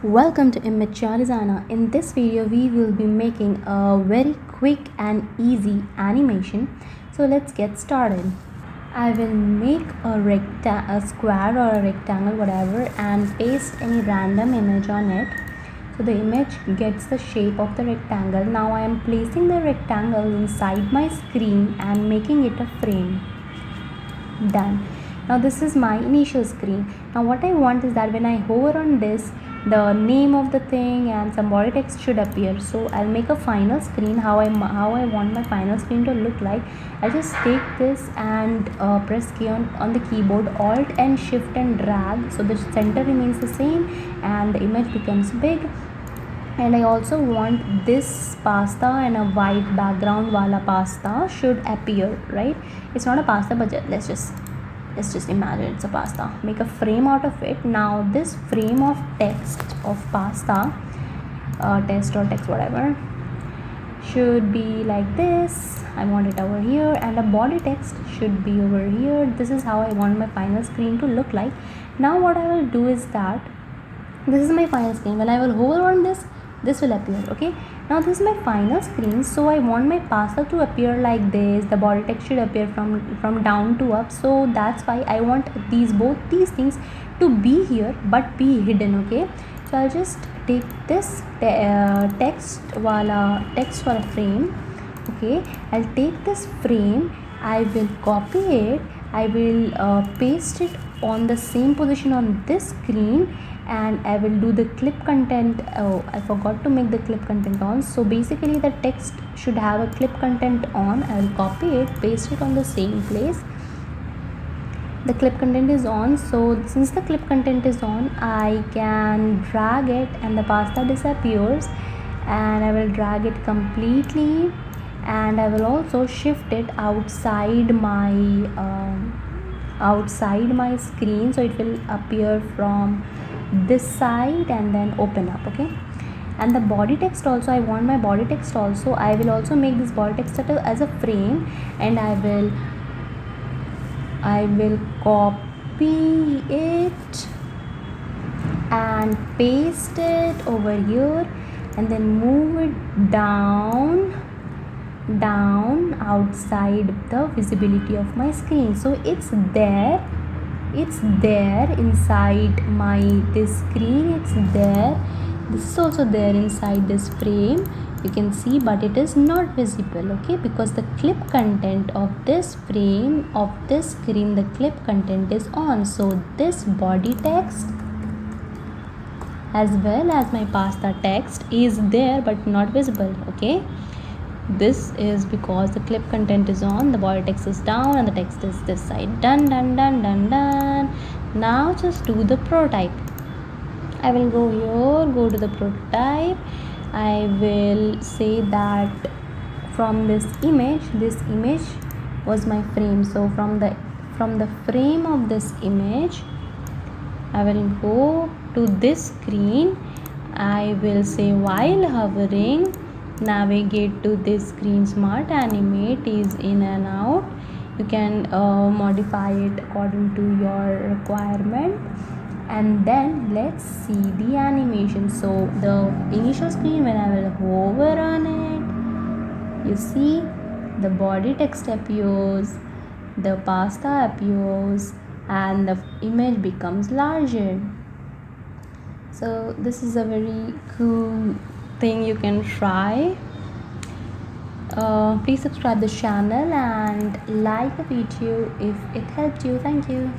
Welcome to Immature Designer. In this video we will be making a very quick and easy animation. So let's get started. I will make a square or a rectangle, whatever, and paste any random image on it. So the image gets the shape of the rectangle. Now I am placing the rectangle inside my screen and making it a frame. Done. Now this is my initial screen. Now what I want is that when I hover on this, the name of the thing and some body text should appear. So I'll make a final screen, how I want my final screen to look like. I just take this and press key on the keyboard, alt and shift and drag, so the center remains the same and the image becomes big. And I also want this pasta and a white background wala pasta should appear, right? It's not a pasta, but let's just imagine it's a pasta. Make a frame out of it. Now this frame of text of pasta, text or text, whatever, should be like this. I want it over here, and the body text should be over here. This is how I want my final screen to look like. Now what I will do is that this is my final screen. When I will hover on this will appear. Okay, now this is my final screen, so I want my pasta to appear like this. The body text should appear from down to up, so that's why I want both these things to be here but be hidden. Okay, so I'll just take this text for a frame. Okay, I'll take this frame, I will copy it, I will paste it on the same position on this screen, and I will do the clip content. Oh, I forgot to make the clip content on. So basically the text should have a clip content on. I will copy it, paste it on the same place. The clip content is on, so since the clip content is on, I can drag it and the pasta disappears, and I will drag it completely, and I will also shift it outside my screen, so it will appear from this side and then open up. Okay, and the body text also, I want my body text also. I will also make this body text as a frame, and I will copy it and paste it over here, and then move it down outside the visibility of my screen, so it's there inside this screen. It's there, this is also there inside this frame, you can see, but it is not visible. Okay, because the clip content of this frame of this screen, the clip content is on, so this body text as well as my pasta text is there but not visible. Okay, this is because the clip content is on, the body text is down, and the text is this side. Done. Now just do the prototype. I will go here, go to the prototype. I will say that from this image was my frame, so from the frame of this image I will go to this screen. I will say while hovering, navigate to this screen, smart animate is in and out. You can modify it according to your requirement, and then let's see the animation. So the initial screen, when I will hover on it, you see the body text appears, the pasta appears, and the image becomes larger. So this is a very cool thing you can try. Please subscribe the channel and like the video if it helped you. Thank you.